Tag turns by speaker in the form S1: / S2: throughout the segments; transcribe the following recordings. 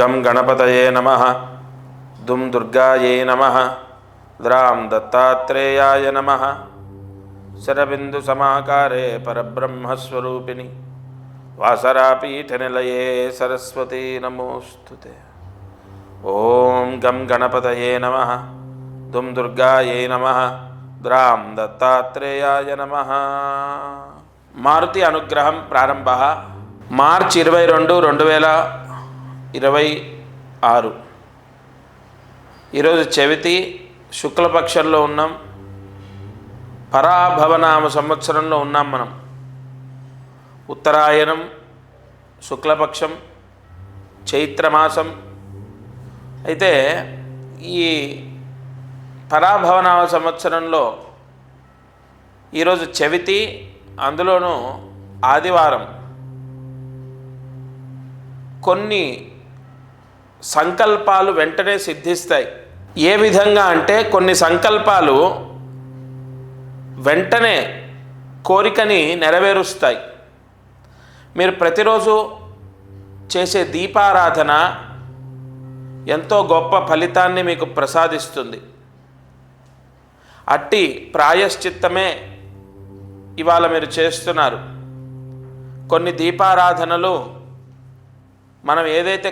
S1: గం గణపతయే నమః. దుం దుర్గాయై నమః. ద్రాం దత్తాత్రేయాయ నమః. శరబిందు సమాకారే పరబ్రహ్మస్వరూపిణి వాసరాపీఠనిలయే సరస్వతీ నమోస్తుతే. ఓం గం గణపతయే నమః. దుం దుర్గాయై నమః. ద్రాం దత్తాత్రేయాయ నమః. మారుతి అనుగ్రహం ప్రారంభ. మార్చి 22, 2026. ఈరోజు చవితి, శుక్లపక్షంలో ఉన్నాం. పరాభవనామ సంవత్సరంలో ఉన్నాం మనం. ఉత్తరాయణం, శుక్లపక్షం, చైత్రమాసం. అయితే ఈ పరాభవనామ సంవత్సరంలో ఈరోజు చవితి, అందులోనూ ఆదివారం. కొన్ని సంకల్పాలు వెంటనే సిద్ధిస్తాయి. ఏ విధంగా అంటే కొన్ని సంకల్పాలు వెంటనే కోరికని నెరవేరుస్తాయి. మీరు ప్రతిరోజు చేసే దీపారాధన ఎంతో గొప్ప ఫలితాన్ని మీకు ప్రసాదిస్తుంది. అట్టి ప్రాయశ్చిత్తమే ఇవాళ మీరు చేస్తున్నారు. కొన్ని దీపారాధనలు మనం ఏదైతే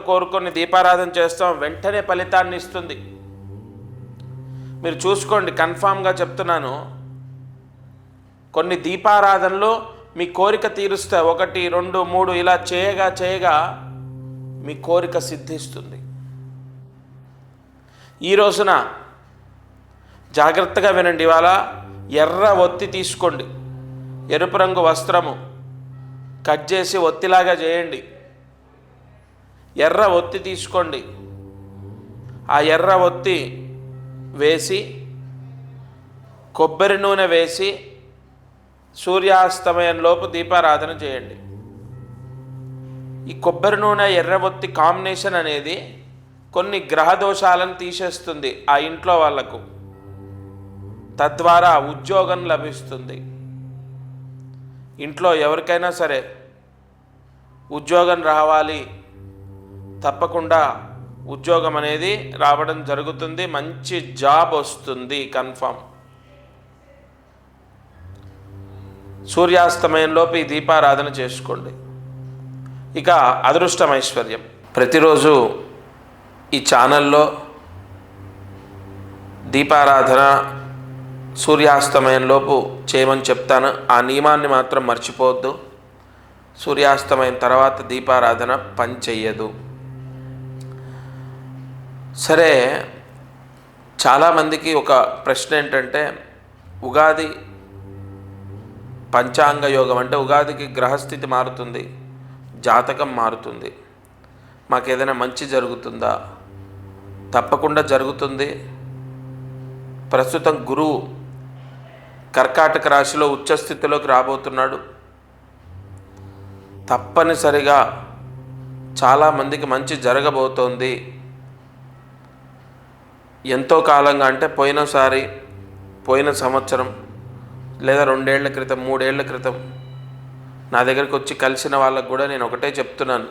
S1: కోరుకొని దీపారాధన చేస్తామో వెంటనే ఫలితాన్ని ఇస్తుంది. మీరు చూసుకోండి, కన్ఫామ్గా చెప్తున్నాను. కొన్ని దీపారాధనలు మీ కోరిక తీరుస్తాయి. 1, 2, 3 ఇలా చేయగా మీ కోరిక సిద్ధిస్తుంది. ఈ రోజున జాగ్రత్తగా వినండి. ఇవాళ ఎర్ర ఒత్తి తీసుకోండి. ఎరుపు రంగు వస్త్రము కట్ చేసి ఒత్తిలాగా చేయండి. ఎర్ర ఒత్తి తీసుకోండి. ఆ ఎర్ర ఒత్తి వేసి కొబ్బరి నూనె వేసి సూర్యాస్తమయంలోపు దీపారాధన చేయండి. ఈ కొబ్బరి నూనె ఎర్ర ఒత్తి కాంబినేషన్ అనేది కొన్ని గ్రహ దోషాలను తీసేస్తుంది ఆ ఇంట్లో వాళ్లకు. తద్వారా ఉద్యోగం లభిస్తుంది. ఇంట్లో ఎవరికైనా సరే ఉద్యోగం రావాలి, తప్పకుండా ఉద్యోగం అనేది రావడం జరుగుతుంది. మంచి జాబ్ వస్తుంది కన్ఫామ్. సూర్యాస్తమయంలోపు ఈ దీపారాధన చేసుకోండి. ఇక అదృష్టం, ఐశ్వర్యం. ప్రతిరోజు ఈ ఛానల్లో దీపారాధన సూర్యాస్తమయంలోపు చేయమని చెప్తాను. ఆ నియమాన్ని మాత్రం మర్చిపోవద్దు. సూర్యాస్తమయం తర్వాత దీపారాధన పని చెయ్యదు. సరే, చాలామందికి ఒక ప్రశ్న ఏంటంటే, ఉగాది పంచాంగ యోగం అంటే ఉగాదికి గ్రహస్థితి మారుతుంది, జాతకం మారుతుంది, మాకు ఏదైనా మంచి జరుగుతుందా? తప్పకుండా జరుగుతుంది. ప్రస్తుతం గురువు కర్కాటక రాశిలో ఉచ్చస్థితిలోకి రాబోతున్నాడు. తప్పనిసరిగా చాలామందికి మంచి జరగబోతోంది. ఎంతో కాలంగా అంటే పోయిన సంవత్సరం లేదా 2 ఏళ్ల క్రితం, 3 ఏళ్ల క్రితం నా దగ్గరికి వచ్చి కలిసిన వాళ్ళకు కూడా నేను ఒకటే చెప్తున్నాను,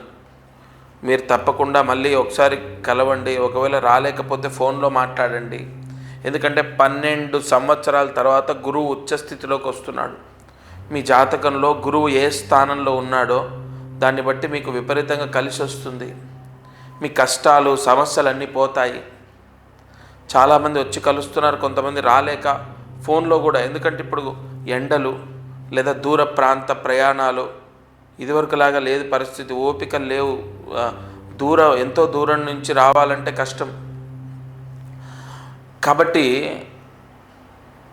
S1: మీరు తప్పకుండా మళ్ళీ ఒకసారి కలవండి. ఒకవేళ రాలేకపోతే ఫోన్లో మాట్లాడండి. ఎందుకంటే 12 సంవత్సరాల తర్వాత గురువు ఉచ్చస్థితిలోకి వస్తున్నాడు. మీ జాతకంలో గురువు ఏ స్థానంలో ఉన్నాడో దాన్ని బట్టి మీకు విపరీతంగా కలిసి వస్తుంది. మీ కష్టాలు, సమస్యలన్నీ పోతాయి. చాలామంది వచ్చి కలుస్తున్నారు, కొంతమంది రాలేక ఫోన్లో కూడా. ఎందుకంటే ఇప్పుడు ఎండలు లేదా దూర ప్రాంత ప్రయాణాలు ఇదివరకులాగా లేదు పరిస్థితి. ఓపికలు లేవు. ఎంతో దూరం నుంచి రావాలంటే కష్టం. కాబట్టి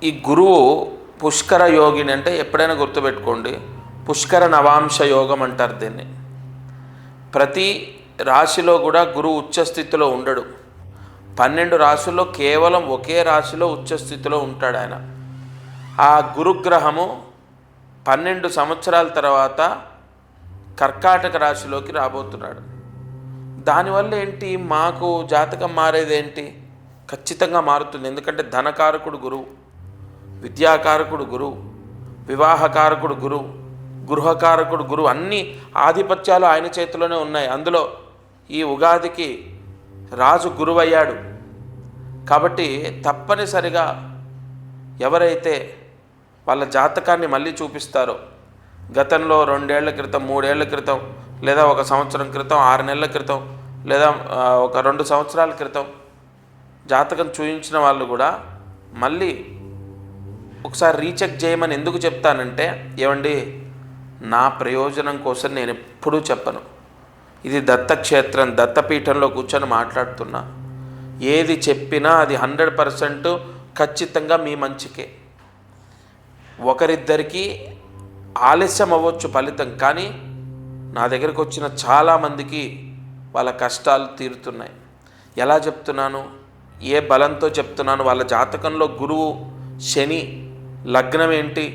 S1: ఈ గురువు పుష్కర యోగిని అంటే ఎప్పుడైనా గుర్తుపెట్టుకోండి, పుష్కర నవాంశ యోగం అంటారు దీన్ని. ప్రతి రాశిలో కూడా గురువు ఉచ్చస్థితిలో ఉండడు. 12 రాశుల్లో కేవలం ఒకే రాశిలో ఉచ్చస్థితిలో ఉంటాడు ఆయన. ఆ గురుగ్రహము 12 సంవత్సరాల తర్వాత కర్కాటక రాశిలోకి రాబోతున్నాడు. దానివల్ల ఏంటి, మాకు జాతకం మారేదేంటి? ఖచ్చితంగా మారుతుంది. ఎందుకంటే ధనకారకుడు గురువు, విద్యాకారకుడు గురువు, వివాహకారకుడు గురువు, గృహకారకుడు గురువు. అన్ని ఆధిపత్యాలు ఆయన చేతిలోనే ఉన్నాయి. అందులో ఈ ఉగాదికి రాజు గురువయ్యాడు. కాబట్టి తప్పనిసరిగా ఎవరైతే వాళ్ళ జాతకాన్ని మళ్ళీ చూపిస్తారో, గతంలో 2 ఏళ్ల క్రితం, 3 ఏళ్ల క్రితం, లేదా 1 సంవత్సరం క్రితం, 6 నెలల క్రితం, లేదా ఒక 2 సంవత్సరాల క్రితం జాతకం చూయించిన వాళ్ళు కూడా మళ్ళీ ఒకసారి రీచెక్ చేయమని ఎందుకు చెప్తానంటే, ఏమండి, నా ప్రయోజనం కోసం నేను ఎప్పుడూ చెప్పను. ఇది దత్తక్షేత్రం, దత్తపీఠంలో కూర్చొని మాట్లాడుతున్నా. ఏది చెప్పినా అది 100% ఖచ్చితంగా మీ మంచికే. ఒకరిద్దరికి ఆలస్యం అవ్వచ్చు ఫలితం, కానీ నా దగ్గరికి వచ్చిన చాలామందికి వాళ్ళ కష్టాలు తీరుతున్నాయి. ఎలా చెప్తున్నాను, ఏ బలంతో చెప్తున్నాను? వాళ్ళ జాతకంలో గురువు శని లగ్నం ఏంటి,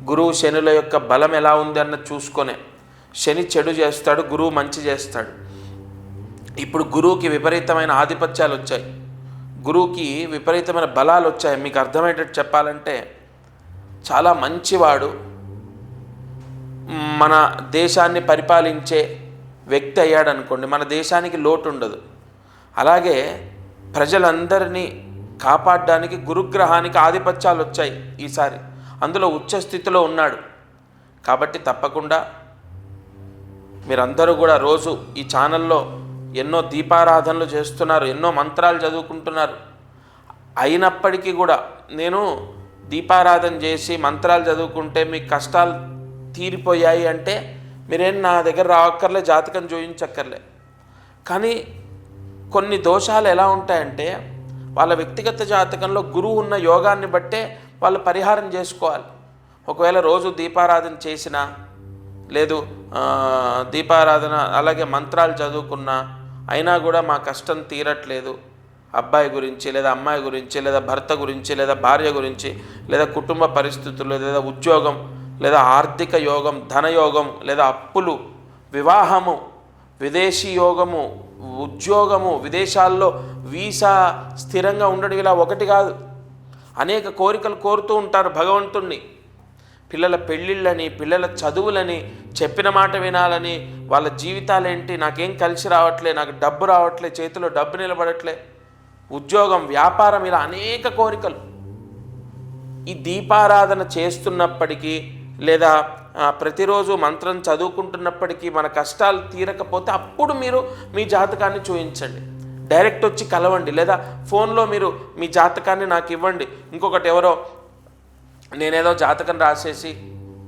S1: గురువు శనుల యొక్క బలం ఎలా ఉంది అన్నది చూసుకొనే. శని చెడు చేస్తాడు, గురువు మంచి చేస్తాడు. ఇప్పుడు గురువుకి విపరీతమైన ఆధిపత్యాలు వచ్చాయి, గురువుకి విపరీతమైన బలాలు వచ్చాయి. మీకు అర్థమయ్యేటట్టు చెప్పాలంటే, చాలా మంచివాడు, మన దేశాన్ని పరిపాలించే వ్యక్తి అయ్యాడు అనుకోండి, మన దేశానికి లోటు ఉండదు. అలాగే ప్రజలందరినీ కాపాడడానికి గురుగ్రహానికి ఆధిపత్యాలు వచ్చాయి ఈసారి, అందులో ఉచ్చ స్థితిలో ఉన్నాడు. కాబట్టి తప్పకుండా మీరందరూ కూడా రోజు ఈ ఛానల్లో ఎన్నో దీపారాధనలు చేస్తున్నారు, ఎన్నో మంత్రాలు చదువుకుంటున్నారు. అయినప్పటికీ కూడా నేను దీపారాధన చేసి మంత్రాలు చదువుకుంటే మీ కష్టాలు తీరిపోయాయి అంటే మీరేం నా దగ్గర రావక్కర్లే, జాతకం చూయించక్కర్లే. కానీ కొన్ని దోషాలు ఎలా ఉంటాయంటే, వాళ్ళ వ్యక్తిగత జాతకంలో గురువు ఉన్న యోగాన్ని బట్టే వాళ్ళు పరిహారం చేసుకోవాలి. ఒకవేళ రోజు దీపారాధన చేసినా, లేదు దీపారాధన అలాగే మంత్రాలు చదువుకున్నా, అయినా కూడా మా కష్టం తీరట్లేదు, అబ్బాయి గురించి లేదా అమ్మాయి గురించి లేదా భర్త గురించి లేదా భార్య గురించి లేదా కుటుంబ పరిస్థితులు లేదా ఉద్యోగం లేదా ఆర్థిక యోగం, ధనయోగం లేదా అప్పులు, వివాహము, విదేశీ యోగము, ఉద్యోగము, విదేశాల్లో వీసా స్థిరంగా ఉండడం, ఇలా ఒకటి కాదు అనేక కోరికలు కోరుతూ ఉంటారు భగవంతుణ్ణి. పిల్లల పెళ్ళిళ్ళని, పిల్లల చదువులని, చెప్పిన మాట వినాలని, వాళ్ళ జీవితాలేంటి, నాకేం కలిసి రావట్లే, నాకు డబ్బు రావట్లే, చేతిలో డబ్బు నిలబడట్లే, ఉద్యోగం, వ్యాపారం, ఇలా అనేక కోరికలు. ఈ దీపారాధన చేస్తున్నప్పటికీ లేదా ప్రతిరోజు మంత్రం చదువుకుంటున్నప్పటికీ మన కష్టాలు తీరకపోతే అప్పుడు మీరు మీ జాతకాన్ని చూపించండి, డైరెక్ట్ వచ్చి కలవండి, లేదా ఫోన్లో మీరు మీ జాతకాన్ని నాకు ఇవ్వండి. ఇంకొకటి, ఎవరో నేనేదో జాతకం రాసేసి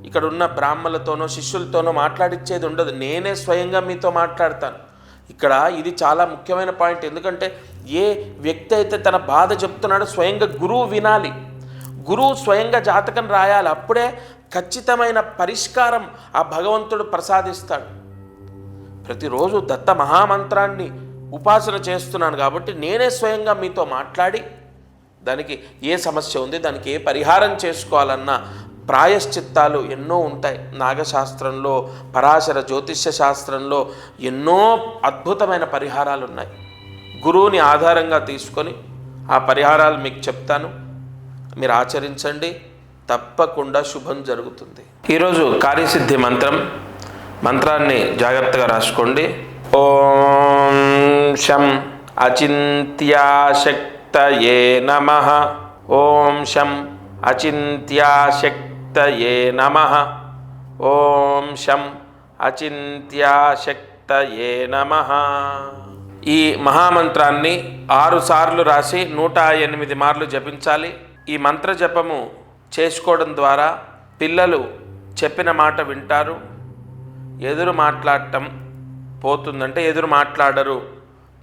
S1: ఇక్కడ ఉన్న బ్రాహ్మణులతోనో శిష్యులతోనో మాట్లాడిచ్చేది ఉండదు, నేనే స్వయంగా మీతో మాట్లాడతాను. ఇక్కడ ఇది చాలా ముఖ్యమైన పాయింట్. ఎందుకంటే ఏ వ్యక్తి అయితే తన బాధ చెప్తున్నాడో స్వయంగా గురువు వినాలి, గురువు స్వయంగా జాతకం రాయాలి, అప్పుడే ఖచ్చితమైన పరిష్కారం ఆ భగవంతుడు ప్రసాదిస్తాడు. ప్రతిరోజు దత్త మహామంత్రాన్ని ఉపాసన చేస్తున్నాను కాబట్టి నేనే స్వయంగా మీతో మాట్లాడి దానికి ఏ సమస్య ఉంది, దానికి ఏ పరిహారం చేసుకోవాలన్న ప్రాయశ్చిత్తాలు ఎన్నో ఉంటాయి. నాగశాస్త్రంలో, పరాశర జ్యోతిష్య శాస్త్రంలో ఎన్నో అద్భుతమైన పరిహారాలు ఉన్నాయి. గురువుని ఆధారంగా తీసుకొని ఆ పరిహారాలు మీకు చెప్తాను, మీరు ఆచరించండి, తప్పకుండా శుభం జరుగుతుంది. ఈరోజు కార్యసిద్ధి మంత్రాన్ని జాగ్రత్తగా రాసుకోండి. ఓం శం అచింత్యాశక్తయే నమః. ఓం శం అచింత్యాశక్తయే నమః. ఓం శం అచింత్యాశక్తయే నమః. ఈ మహామంత్రాన్ని 6 సార్లు రాసి 108 మార్లు జపించాలి. ఈ మంత్ర జపము చేసుకోవడం ద్వారా పిల్లలు చెప్పిన మాట వింటారు, ఎదురు మాట్లాడటం పోతుందంటే ఎదురు మాట్లాడరు,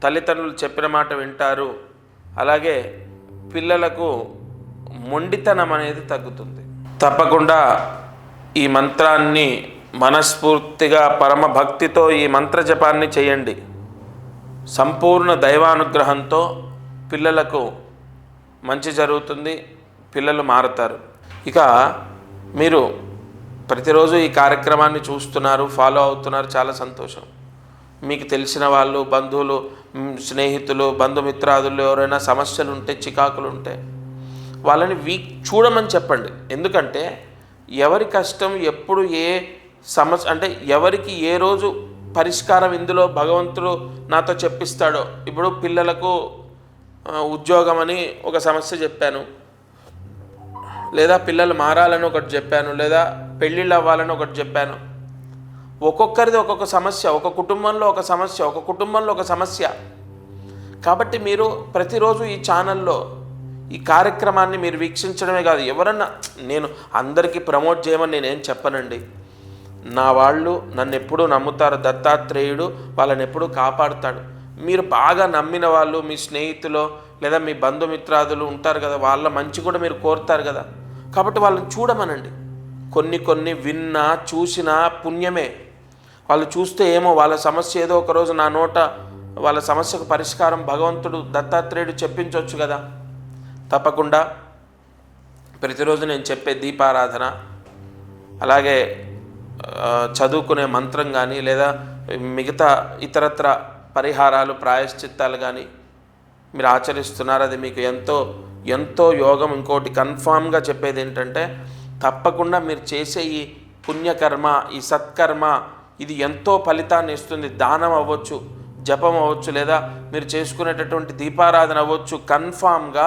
S1: తల్లిదండ్రులు చెప్పిన మాట వింటారు. అలాగే పిల్లలకు మొండితనం అనేది తగ్గుతుంది. తప్పకుండా ఈ మంత్రాన్ని మనస్ఫూర్తిగా పరమ భక్తితో ఈ మంత్ర జపాన్ని చేయండి. సంపూర్ణ దైవానుగ్రహంతో పిల్లలకు మంచి జరుగుతుంది, పిల్లలు మారుతారు. ఇక మీరు ప్రతిరోజు ఈ కార్యక్రమాన్ని చూస్తున్నారు, ఫాలో అవుతున్నారు, చాలా సంతోషం. మీకు తెలిసిన వాళ్ళు, బంధువులు, స్నేహితులు, బంధుమిత్రాదులు ఎవరైనా సమస్యలు ఉంటే, చికాకులు ఉంటే వాళ్ళని చూడమని చెప్పండి. ఎందుకంటే ఎవరి కష్టం ఎప్పుడు ఏ సమస్య అంటే ఎవరికి ఏ రోజు పరిష్కారం ఇందులో భగవంతుడు నాతో చెప్పిస్తాడో. ఇప్పుడు పిల్లలకు ఉద్యోగం అని ఒక సమస్య చెప్పాను, లేదా పిల్లలు మారాలని ఒకటి చెప్పాను, లేదా పెళ్ళిళ్ళు అవ్వాలని ఒకటి చెప్పాను. ఒక్కొక్కరిది ఒక్కొక్క సమస్య, ఒక కుటుంబంలో ఒక సమస్య, ఒక కుటుంబంలో ఒక సమస్య. కాబట్టి మీరు ప్రతిరోజు ఈ ఛానల్లో ఈ కార్యక్రమాన్ని మీరు వీక్షించడమే కాదు, ఎవరన్నా, నేను అందరికీ ప్రమోట్ చేయమని నేనేం చెప్పనండి. నా వాళ్ళు నన్ను ఎప్పుడూ నమ్ముతారు, దత్తాత్రేయుడు వాళ్ళని ఎప్పుడూ కాపాడుతాడు. మీరు బాగా నమ్మిన వాళ్ళు, మీ స్నేహితులు లేదా మీ బంధుమిత్రాదులు ఉంటారు కదా, వాళ్ళ మంచి కూడా మీరు కోరుతారు కదా. కాబట్టి వాళ్ళని చూడమనండి. కొన్ని విన్నా చూసినా పుణ్యమే. వాళ్ళు చూస్తే ఏమో వాళ్ళ సమస్య ఏదో ఒకరోజు నా నోట వాళ్ళ సమస్యకు పరిష్కారం భగవంతుడు దత్తాత్రేయుడు చెప్పించవచ్చు కదా. తప్పకుండా ప్రతిరోజు నేను చెప్పే దీపారాధన, అలాగే చదువుకునే మంత్రం కానీ, లేదా మిగతా ఇతరత్ర పరిహారాలు, ప్రాయశ్చిత్తాలు కానీ మీరు ఆచరిస్తున్నారు. అది మీకు ఎంతో ఎంతో యోగం. ఇంకోటి కన్ఫామ్గా చెప్పేది ఏంటంటే, తప్పకుండా మీరు చేసే ఈ పుణ్యకర్మ, ఈ సత్కర్మ, ఇది ఎంతో ఫలితాన్ని ఇస్తుంది. దానం అవ్వచ్చు, జపం అవ్వచ్చు, లేదా మీరు చేసుకునేటటువంటి దీపారాధన అవ్వచ్చు. కన్ఫామ్గా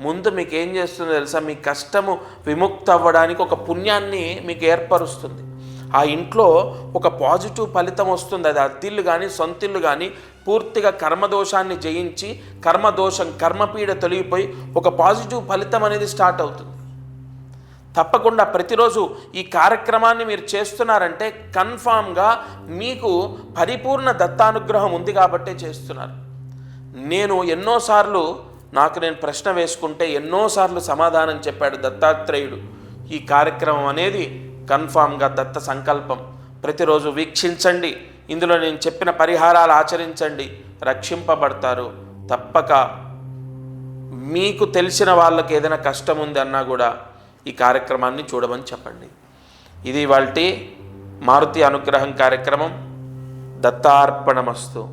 S1: ముందు మీకు ఏం చేస్తుందో తెలుసా, మీ కష్టము విముక్తి అవ్వడానికి ఒక పుణ్యాన్ని మీకు ఏర్పరుస్తుంది. ఆ ఇంట్లో ఒక పాజిటివ్ ఫలితం వస్తుంది. అది అద్దిల్లు కానీ సొంతిల్లు కానీ పూర్తిగా కర్మదోషాన్ని జయించి, కర్మదోషం కర్మపీడ తొలగిపోయి ఒక పాజిటివ్ ఫలితం అనేది స్టార్ట్ అవుతుంది. తప్పకుండా ప్రతిరోజు ఈ కార్యక్రమాన్ని మీరు చేస్తున్నారంటే కన్ఫామ్గా మీకు పరిపూర్ణ దత్తానుగ్రహం ఉంది కాబట్టే చేస్తున్నారు. నేను ఎన్నోసార్లు నేను ప్రశ్న వేసుకుంటే ఎన్నోసార్లు సమాధానం చెప్పాడు దత్తాత్రేయుడు. ఈ కార్యక్రమం అనేది కన్ఫామ్గా దత్త సంకల్పం. ప్రతిరోజు వీక్షించండి, ఇందులో నేను చెప్పిన పరిహారాలు ఆచరించండి, రక్షింపబడతారు. తప్పక మీకు తెలిసిన వాళ్ళకి ఏదైనా కష్టం ఉంది అన్నా కూడా ఈ కార్యక్రమాన్ని చూడమని చెప్పండి. ఇది ఇవాల్టి మారుతి అనుగ్రహం కార్యక్రమం. దత్తార్పణమస్తు.